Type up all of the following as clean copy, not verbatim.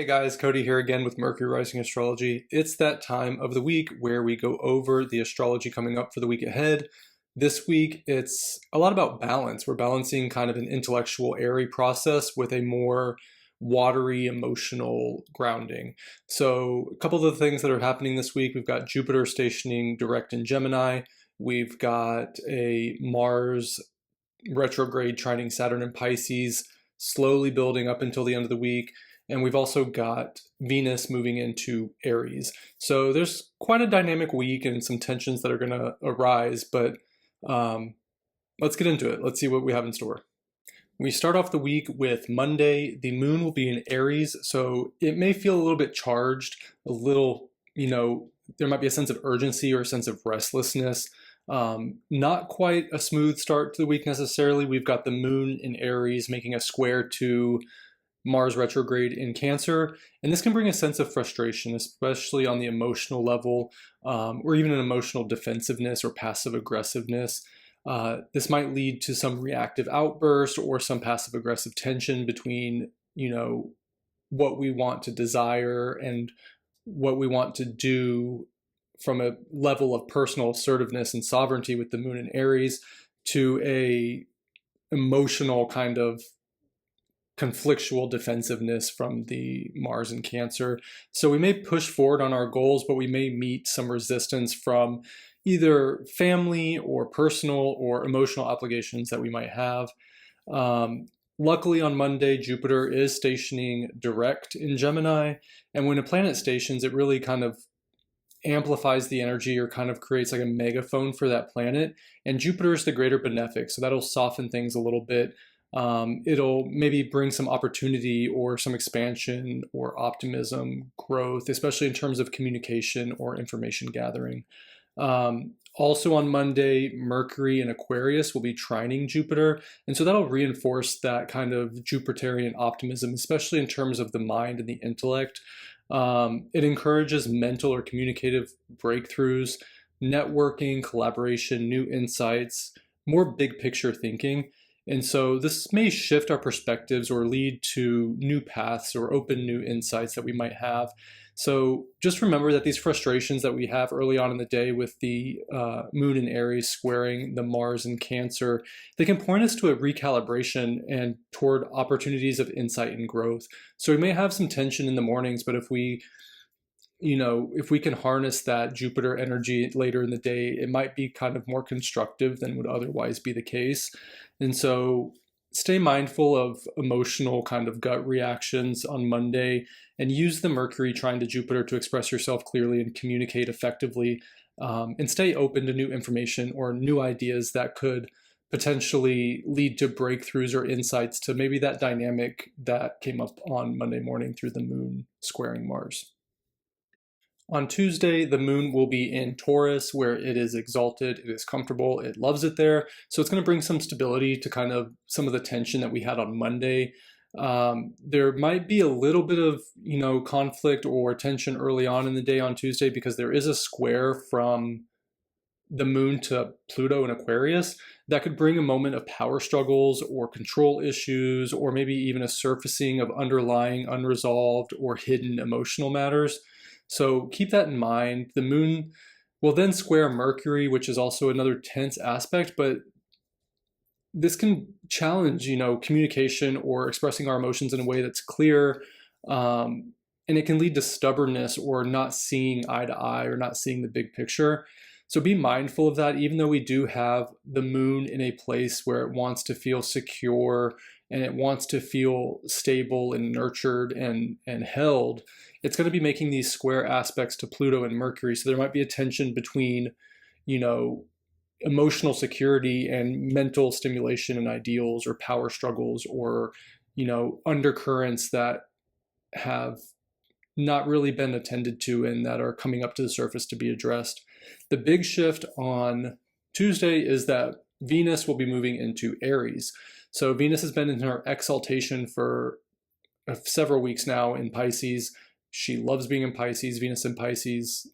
Hey guys, Cody here again with Mercury Rising Astrology. It's that time of the week where we go over the astrology coming up for the week ahead. This week, it's a lot about balance. We're balancing kind of an intellectual, airy process with a more watery, emotional grounding. So, a couple of the things that are happening this week, we've got Jupiter stationing direct in Gemini. We've got a Mars retrograde trining Saturn in Pisces, slowly building up until the end of the week. And we've also got Venus moving into Aries. So there's quite a dynamic week and some tensions that are going to arise, but let's get into it. Let's see what we have in store. We start off the week with Monday. The moon will be in Aries, so it may feel a little bit charged, a little, there might be a sense of urgency or a sense of restlessness. Not quite a smooth start to the week necessarily. We've got the moon in Aries making a square to Mars retrograde in Cancer, and this can bring a sense of frustration, especially on the emotional level, or even an emotional defensiveness or passive aggressiveness. This might lead to some reactive outburst or some passive aggressive tension between, what we want to desire and what we want to do from a level of personal assertiveness and sovereignty with the moon in Aries to a emotional kind of conflictual defensiveness from the Mars in Cancer. So we may push forward on our goals, but we may meet some resistance from either family or personal or emotional obligations that we might have. Luckily on Monday, Jupiter is stationing direct in Gemini. And when a planet stations, it really kind of amplifies the energy or kind of creates like a megaphone for that planet. And Jupiter is the greater benefic, so that'll soften things a little bit. It'll maybe bring some opportunity or some expansion or optimism, growth, especially in terms of communication or information gathering. Also on Monday, Mercury in Aquarius will be trining Jupiter, and so that'll reinforce that kind of Jupiterian optimism, especially in terms of the mind and the intellect. It encourages mental or communicative breakthroughs, networking, collaboration, new insights, more big picture thinking. And so this may shift our perspectives or lead to new paths or open new insights that we might have. So just remember that these frustrations that we have early on in the day with the moon in Aries squaring the Mars in Cancer, they can point us to a recalibration and toward opportunities of insight and growth. So we may have some tension in the mornings, but if we can harness that Jupiter energy later in the day, it might be kind of more constructive than would otherwise be the case. And so stay mindful of emotional kind of gut reactions on Monday and use the Mercury trine to Jupiter to express yourself clearly and communicate effectively, and stay open to new information or new ideas that could potentially lead to breakthroughs or insights to maybe that dynamic that came up on Monday morning through the moon squaring Mars. On Tuesday, the moon will be in Taurus, where it is exalted, it is comfortable, it loves it there. So it's going to bring some stability to kind of some of the tension that we had on Monday. There might be a little bit of, conflict or tension early on in the day on Tuesday because there is a square from the moon to Pluto in Aquarius that could bring a moment of power struggles or control issues, or maybe even a surfacing of underlying unresolved or hidden emotional matters. So keep that in mind. The moon will then square Mercury, which is also another tense aspect, but this can challenge, communication or expressing our emotions in a way that's clear. And it can lead to stubbornness or not seeing eye to eye or not seeing the big picture. So be mindful of that, even though we do have the moon in a place where it wants to feel secure and it wants to feel stable and nurtured and held. It's going to be making these square aspects to Pluto and Mercury. So there might be a tension between, emotional security and mental stimulation and ideals or power struggles or, undercurrents that have not really been attended to and that are coming up to the surface to be addressed. The big shift on Tuesday is that Venus will be moving into Aries. So Venus has been in her exaltation for several weeks now in Pisces. She loves being in Pisces. Venus in Pisces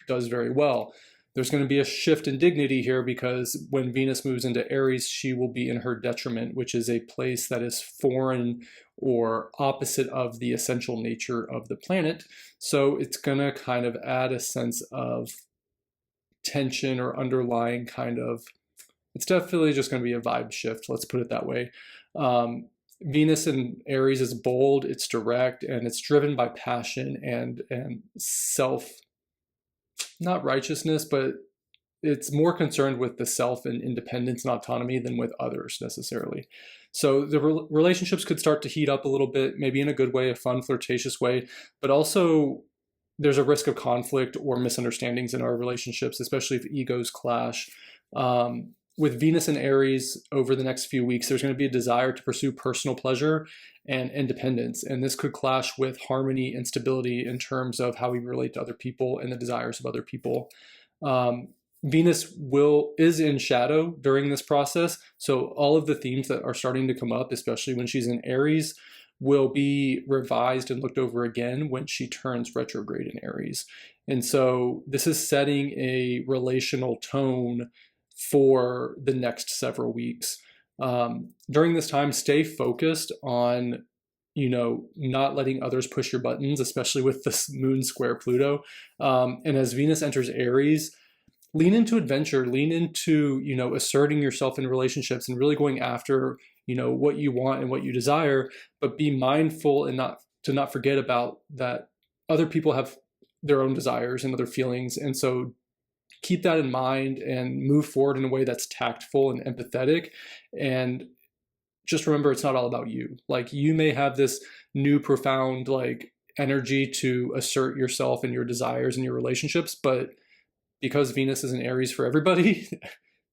does very well. there's going to be a shift in dignity here, because when Venus moves into Aries, she will be in her detriment, which is a place that is foreign or opposite of the essential nature of the planet. So it's going to kind of add a sense of tension or underlying kind of, it's definitely just going to be a vibe shift, let's put it that way. Venus in Aries is bold, it's direct, and it's driven by passion and self, not righteousness, but it's more concerned with the self and independence and autonomy than with others necessarily. So the relationships could start to heat up a little bit, maybe in a good way, a fun, flirtatious way, but also there's a risk of conflict or misunderstandings in our relationships, especially if egos clash. With Venus and Aries over the next few weeks, there's going to be a desire to pursue personal pleasure and independence. And this could clash with harmony and stability in terms of how we relate to other people and the desires of other people. Venus is in shadow during this process. So all of the themes that are starting to come up, especially when she's in Aries, will be revised and looked over again when she turns retrograde in Aries. And so this is setting a relational tone for the next several weeks. During this time, stay focused on, not letting others push your buttons, especially with this moon square Pluto. And as Venus enters Aries, lean into adventure, lean into, asserting yourself in relationships and really going after, what you want and what you desire, but be mindful and not forget about that other people have their own desires and other feelings. And so keep that in mind and move forward in a way that's tactful and empathetic. And just remember, it's not all about you. Like, you may have this new profound energy to assert yourself and your desires and your relationships, but because Venus is in Aries for everybody,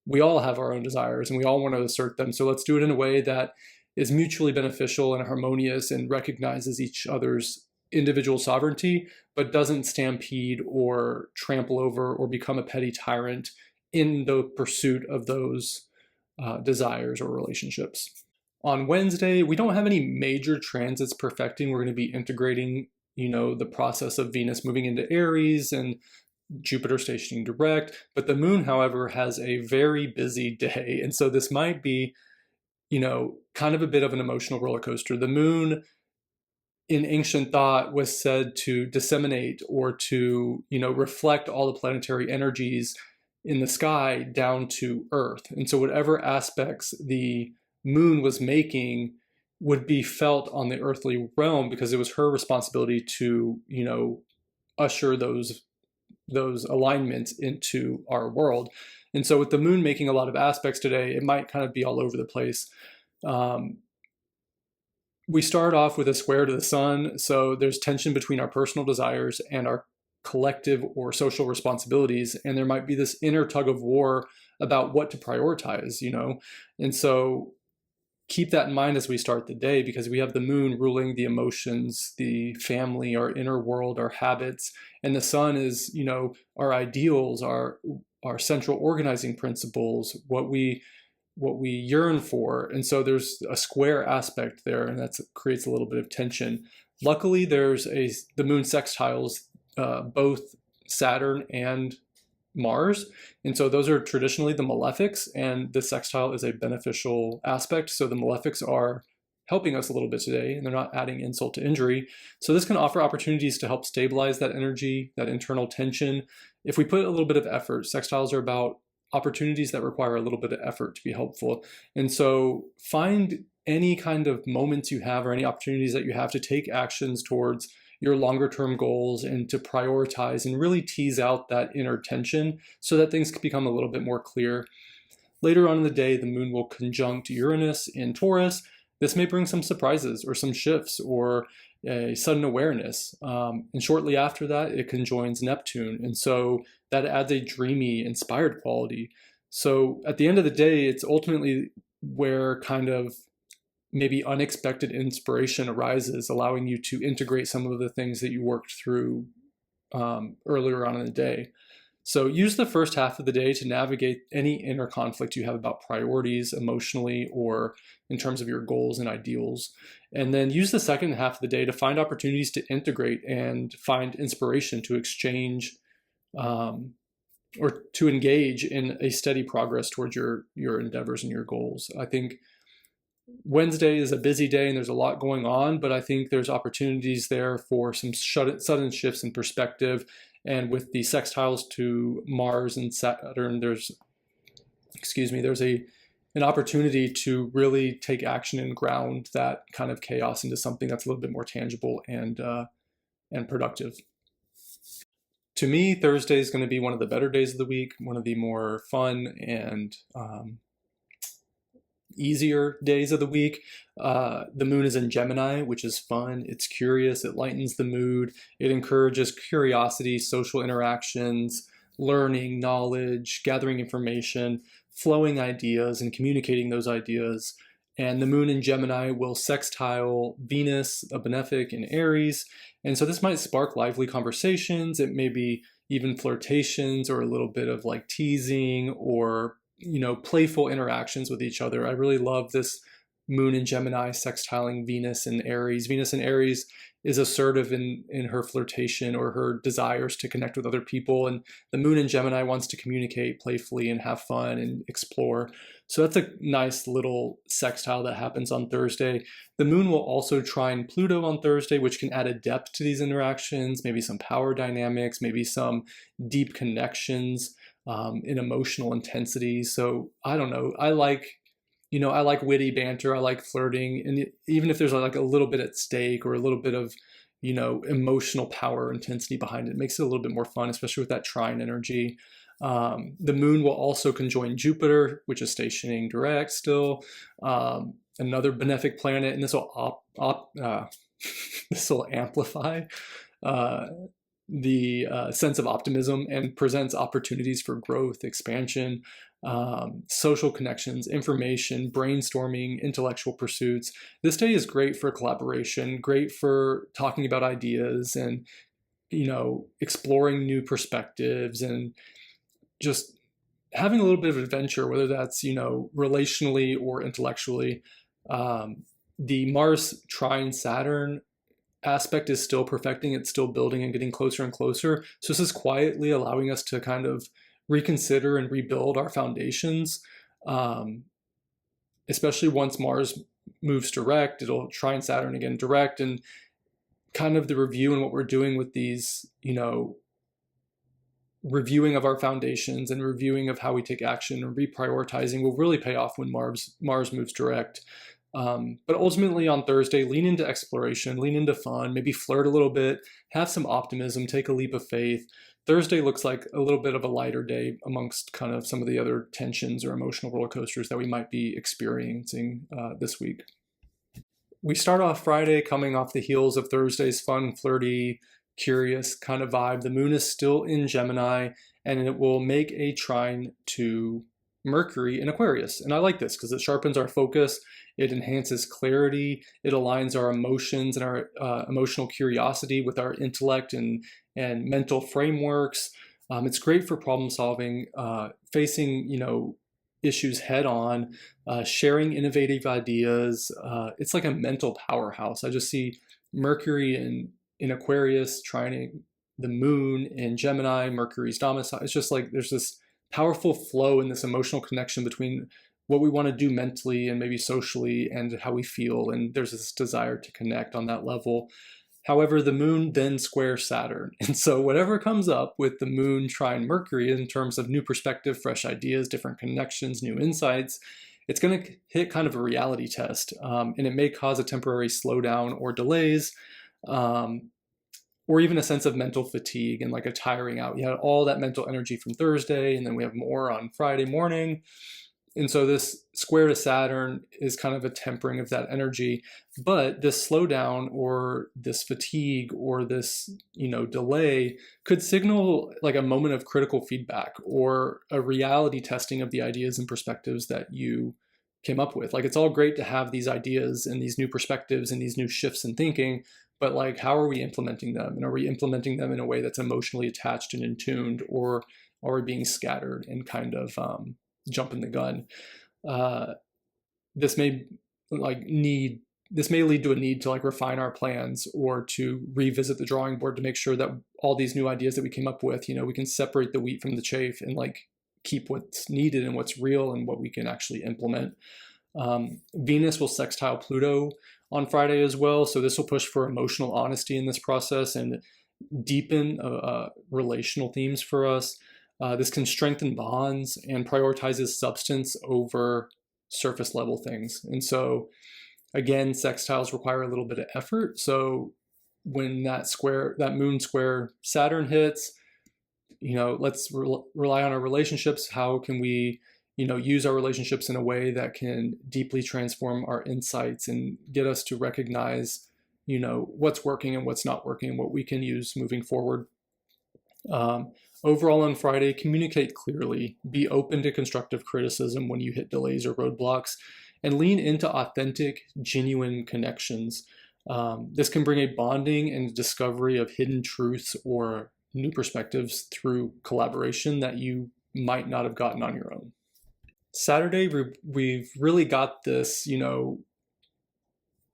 we all have our own desires and we all want to assert them. So let's do it in a way that is mutually beneficial and harmonious and recognizes each other's individual sovereignty, but doesn't stampede or trample over or become a petty tyrant in the pursuit of those desires or relationships. On Wednesday, we don't have any major transits perfecting. We're going to be integrating, the process of Venus moving into Aries and Jupiter stationing direct, but the moon, however, has a very busy day. And so this might be, kind of a bit of an emotional roller coaster. The moon in ancient thought was said to disseminate or to, reflect all the planetary energies in the sky down to Earth. And so whatever aspects the moon was making would be felt on the earthly realm, because it was her responsibility to, usher those alignments into our world. And so with the moon making a lot of aspects today, it might kind of be all over the place. We start off with a square to the sun, so there's tension between our personal desires and our collective or social responsibilities, and there might be this inner tug of war about what to prioritize, and so keep that in mind as we start the day, because we have the moon ruling the emotions, the family, our inner world, our habits, and the sun is, our ideals, our central organizing principles, what we yearn for. And so there's a square aspect there, and that creates a little bit of tension. Luckily, the moon sextiles both Saturn and Mars. And so those are traditionally the malefics, and the sextile is a beneficial aspect. So the malefics are helping us a little bit today, and they're not adding insult to injury. So this can offer opportunities to help stabilize that energy, that internal tension, if we put a little bit of effort. Sextiles are about opportunities that require a little bit of effort to be helpful. And so find any kind of moments you have or any opportunities that you have to take actions towards your longer term goals and to prioritize and really tease out that inner tension so that things can become a little bit more clear. Later on in the day, the moon will conjunct Uranus in Taurus. This may bring some surprises or some shifts or a sudden awareness. And shortly after that, it conjoins Neptune. And so that adds a dreamy, inspired quality. So at the end of the day, it's ultimately where kind of maybe unexpected inspiration arises, allowing you to integrate some of the things that you worked through earlier on in the day. So use the first half of the day to navigate any inner conflict you have about priorities emotionally or in terms of your goals and ideals. And then use the second half of the day to find opportunities to integrate and find inspiration to exchange or to engage in a steady progress towards your endeavors and your goals. I think Wednesday is a busy day and there's a lot going on, but I think there's opportunities there for some sudden shifts in perspective. And with the sextiles to Mars and Saturn, there's an opportunity to really take action and ground that kind of chaos into something that's a little bit more tangible and productive. To me, Thursday is going to be one of the better days of the week, one of the more fun and easier days of the week. The moon is in Gemini, which is fun. It's curious. It lightens the mood. It encourages curiosity, social interactions, learning, knowledge, gathering information, flowing ideas, and communicating those ideas. And the moon in Gemini will sextile Venus, a benefic, in Aries. And so this might spark lively conversations. It may be even flirtations or a little bit of like teasing or playful interactions with each other. I really love this moon in Gemini sextiling Venus in Aries. Venus in Aries is assertive in her flirtation or her desires to connect with other people. And the moon in Gemini wants to communicate playfully and have fun and explore. So that's a nice little sextile that happens on Thursday. The moon will also trine Pluto on Thursday, which can add a depth to these interactions, maybe some power dynamics, maybe some deep connections in emotional intensity. So I don't know. I like witty banter. I like flirting. And even if there's like a little bit at stake or a little bit of, emotional power intensity behind it, it makes it a little bit more fun, especially with that trine energy. The moon will also conjoin Jupiter, which is stationing direct still, another benefic planet, and this will this will amplify the sense of optimism and presents opportunities for growth, expansion, social connections, information, brainstorming, intellectual pursuits. This day is great for collaboration, great for talking about ideas and, exploring new perspectives and just having a little bit of adventure, whether that's, relationally or intellectually. The Mars trine Saturn aspect is still perfecting, it's still building and getting closer and closer. So this is quietly allowing us to kind of reconsider and rebuild our foundations, especially once Mars moves direct. It'll trine Saturn again direct, and kind of the review and what we're doing with these, reviewing of our foundations and reviewing of how we take action and reprioritizing will really pay off when Mars moves direct. But ultimately on Thursday, lean into exploration, lean into fun, maybe flirt a little bit, have some optimism, take a leap of faith. Thursday looks like a little bit of a lighter day amongst kind of some of the other tensions or emotional roller coasters that we might be experiencing this week. We start off Friday coming off the heels of Thursday's fun, flirty, curious kind of vibe. The moon is still in Gemini, and it will make a trine to Mercury in Aquarius. And I like this because it sharpens our focus, it enhances clarity, it aligns our emotions and our emotional curiosity with our intellect and mental frameworks. It's great for problem solving, facing, issues head on, sharing innovative ideas. It's like a mental powerhouse. I just see Mercury in Aquarius trining the moon in Gemini, Mercury's domicile. It's just like there's this powerful flow and this emotional connection between what we want to do mentally and maybe socially and how we feel. And there's this desire to connect on that level. However, the moon then squares Saturn. And so whatever comes up with the moon trine Mercury in terms of new perspective, fresh ideas, different connections, new insights, it's going to hit kind of a reality test. And it may cause a temporary slowdown or delays, or even a sense of mental fatigue and like a tiring out. You had all that mental energy from Thursday, and then we have more on Friday morning. And so this square to Saturn is kind of a tempering of that energy. But this slowdown or this fatigue or this, delay could signal like a moment of critical feedback or a reality testing of the ideas and perspectives that you came up with. Like, it's all great to have these ideas and these new perspectives and these new shifts in thinking, but like, how are we implementing them? And are we implementing them in a way that's emotionally attached and in tuned, or are we being scattered and kind of jumping the gun? This may like need this may lead to a need to like refine our plans or to revisit the drawing board to make sure that all these new ideas that we came up with, we can separate the wheat from the chaff and like keep what's needed and what's real and what we can actually implement. Venus will sextile Pluto on Friday as well. So this will push for emotional honesty in this process and deepen relational themes for us. This can strengthen bonds and prioritizes substance over surface level things. And so again, sextiles require a little bit of effort. So when that moon square Saturn hits, let's rely on our relationships. How can we, use our relationships in a way that can deeply transform our insights and get us to recognize, what's working and what's not working and what we can use moving forward. Overall on Friday, communicate clearly, be open to constructive criticism when you hit delays or roadblocks, and lean into authentic, genuine connections. This can bring a bonding and discovery of hidden truths or new perspectives through collaboration that you might not have gotten on your own. Saturday, we've really got this,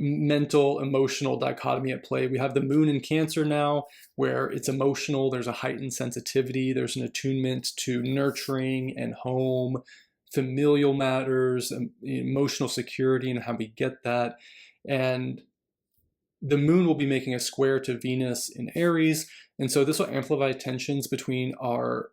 mental, emotional dichotomy at play. We have the moon in Cancer now, where it's emotional, there's a heightened sensitivity, there's an attunement to nurturing and home, familial matters, emotional security and how we get that. And the moon will be making a square to Venus in Aries. And so this will amplify tensions between our,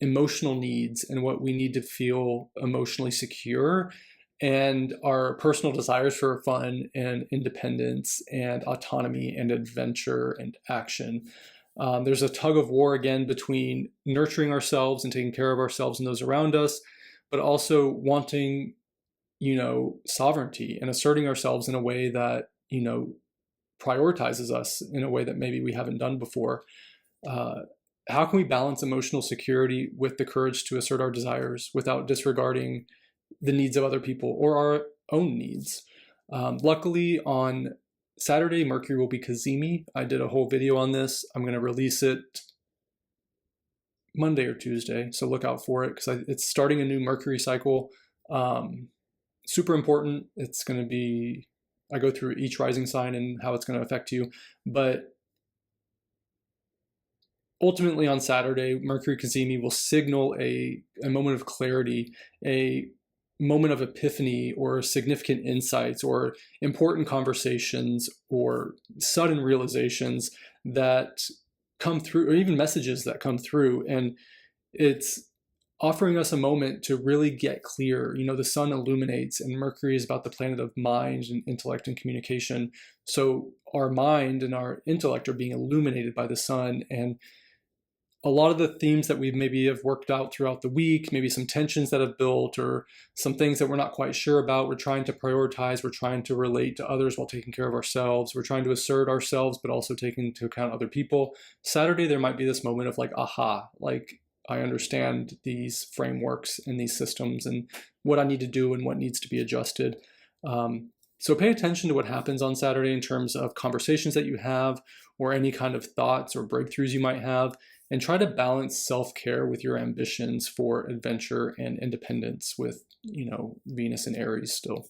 emotional needs and what we need to feel emotionally secure, and our personal desires for fun and independence and autonomy and adventure and action. There's a tug of war again between nurturing ourselves and taking care of ourselves and those around us, but also wanting, sovereignty and asserting ourselves in a way that, prioritizes us in a way that maybe we haven't done before. How can we balance emotional security with the courage to assert our desires without disregarding the needs of other people or our own needs? Luckily, on Saturday, Mercury will be CAZIMI. I did a whole video on this. I'm going to release it Monday or Tuesday, so look out for it because it's starting a new Mercury cycle. Super important. It's going to be, I go through each rising sign and how it's going to affect you, but ultimately on Saturday, Mercury CAZIMI will signal a moment of clarity, a moment of epiphany or significant insights or important conversations or sudden realizations that come through, or even messages that come through. And it's offering us a moment to really get clear. The sun illuminates, and Mercury is about the planet of mind and intellect and communication. So our mind and our intellect are being illuminated by the sun, and a lot of the themes that we maybe have worked out throughout the week, maybe some tensions that have built or some things that we're not quite sure about, we're trying to prioritize, we're trying to relate to others while taking care of ourselves, we're trying to assert ourselves, but also taking into account other people. Saturday, there might be this moment of like, aha, like I understand these frameworks and these systems and what I need to do and what needs to be adjusted. So pay attention to what happens on Saturday in terms of conversations that you have or any kind of thoughts or breakthroughs you might have, and try to balance self-care with your ambitions for adventure and independence with, Venus and Aries still.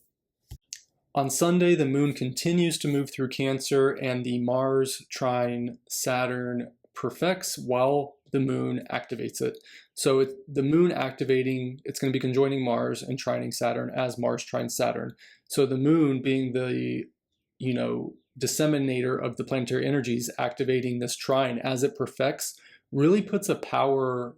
On Sunday, the moon continues to move through Cancer and the Mars trine Saturn perfects while the moon activates it. So the moon activating, it's going to be conjoining Mars and trining Saturn as Mars trines Saturn. So the moon being the, disseminator of the planetary energies, activating this trine as it perfects, really puts a powerful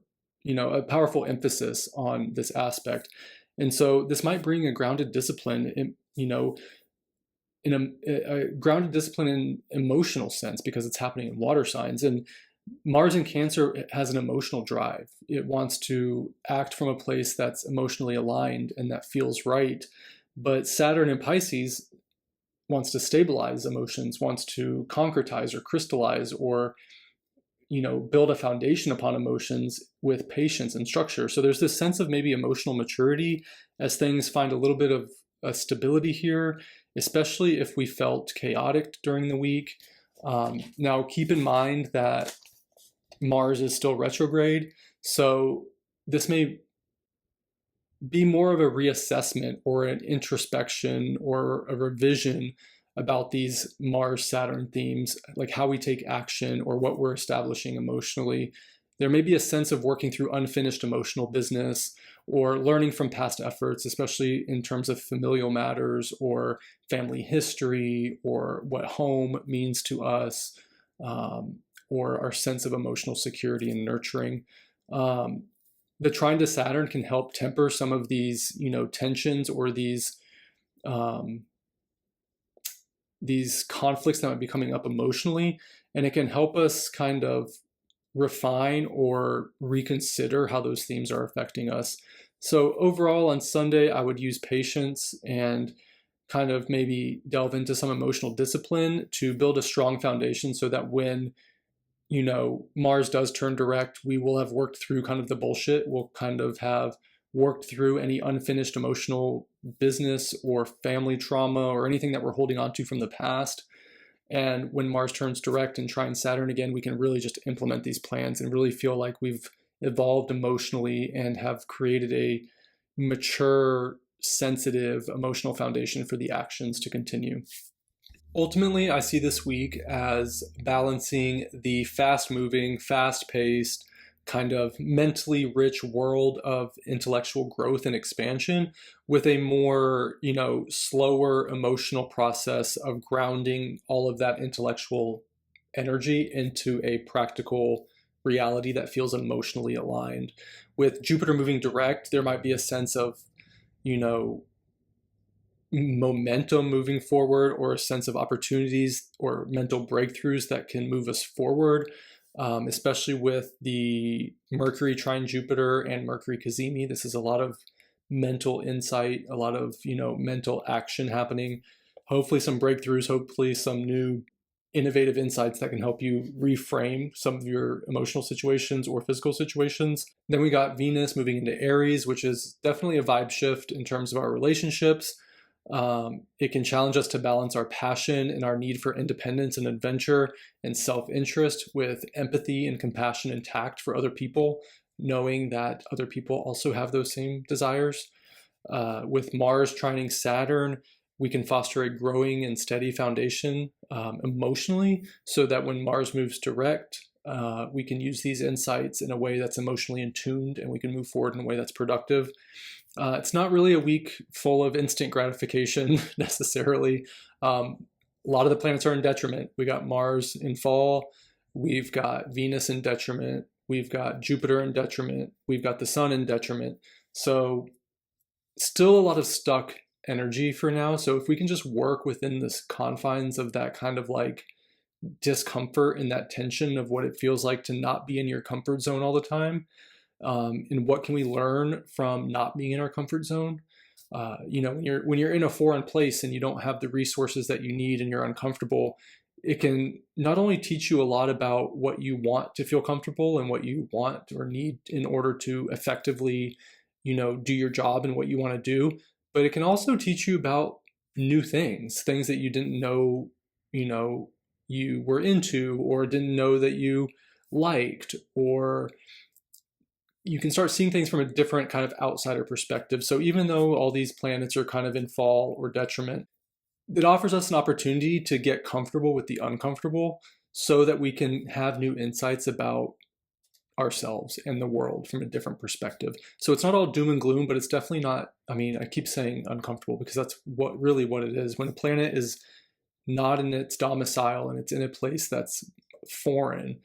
emphasis on this aspect. And so this might bring a grounded discipline in a grounded discipline in emotional sense, because it's happening in water signs. And Mars in Cancer has an emotional drive. It wants to act from a place that's emotionally aligned and that feels right. But Saturn in Pisces wants to stabilize emotions, wants to concretize or crystallize or build a foundation upon emotions with patience and structure. So there's this sense of maybe emotional maturity as things find a little bit of a stability here, especially if we felt chaotic during the week. Now, keep in mind that Mars is still retrograde, so this may be more of a reassessment or an introspection or a revision about these Mars Saturn themes, like how we take action or what we're establishing emotionally. There may be a sense of working through unfinished emotional business or learning from past efforts, especially in terms of familial matters or family history or what home means to us, or our sense of emotional security and nurturing. The trine to Saturn can help temper some of these, tensions or um, these conflicts that might be coming up emotionally, and it can help us kind of refine or reconsider how those themes are affecting us. So overall, on Sunday, I would use patience and kind of maybe delve into some emotional discipline to build a strong foundation so that when Mars does turn direct, we will have worked through kind of the bullshit. We'll kind of have worked through any unfinished emotional business or family trauma or anything that we're holding on to from the past. And when Mars turns direct and trine Saturn again, we can really just implement these plans and really feel like we've evolved emotionally and have created a mature, sensitive, emotional foundation for the actions to continue. Ultimately, I see this week as balancing the fast moving, fast paced, kind of mentally rich world of intellectual growth and expansion with a more, slower emotional process of grounding all of that intellectual energy into a practical reality that feels emotionally aligned. With Jupiter moving direct, there might be a sense of, you know, momentum moving forward or a sense of opportunities or mental breakthroughs that can move us forward, especially with the Mercury trine Jupiter and Mercury CAZIMI. This is a lot of mental insight, a lot of, mental action happening, hopefully some breakthroughs, hopefully some new innovative insights that can help you reframe some of your emotional situations or physical situations. Then we got Venus moving into Aries, which is definitely a vibe shift in terms of our relationships. It can challenge us to balance our passion and our need for independence and adventure and self-interest with empathy and compassion and tact for other people, knowing that other people also have those same desires. With Mars trining Saturn, we can foster a growing and steady foundation emotionally so that when Mars moves direct, we can use these insights in a way that's emotionally in tuned and we can move forward in a way that's productive. It's not really a week full of instant gratification necessarily. A lot of the planets are in detriment. We got Mars in fall, we've got Venus in detriment, we've got Jupiter in detriment, we've got the Sun in detriment. So still a lot of stuck energy for now. So if we can just work within the confines of that kind of like discomfort and that tension of what it feels like to not be in your comfort zone all the time, and what can we learn from not being in our comfort zone? When you're in a foreign place and you don't have the resources that you need and you're uncomfortable, it can not only teach you a lot about what you want to feel comfortable and what you want or need in order to effectively, do your job and what you want to do, but it can also teach you about new things that you didn't know, you were into or didn't know that you liked, or you can start seeing things from a different kind of outsider perspective. So even though all these planets are kind of in fall or detriment, it offers us an opportunity to get comfortable with the uncomfortable so that we can have new insights about ourselves and the world from a different perspective. So it's not all doom and gloom, but it's definitely not, I keep saying uncomfortable because that's what it is. When a planet is not in its domicile and it's in a place that's foreign,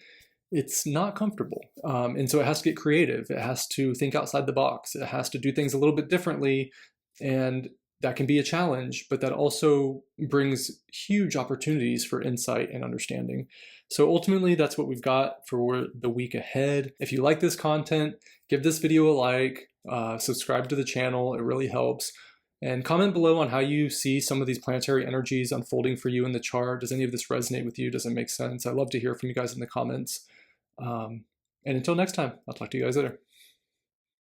it's not comfortable. And so it has to get creative. It has to think outside the box. It has to do things a little bit differently. And that can be a challenge, but that also brings huge opportunities for insight and understanding. So ultimately, that's what we've got for the week ahead. If you like this content, give this video a like, subscribe to the channel. It really helps. And comment below on how you see some of these planetary energies unfolding for you in the chart. Does any of this resonate with you? Does it make sense? I'd love to hear from you guys in the comments. And until next time, I'll talk to you guys later.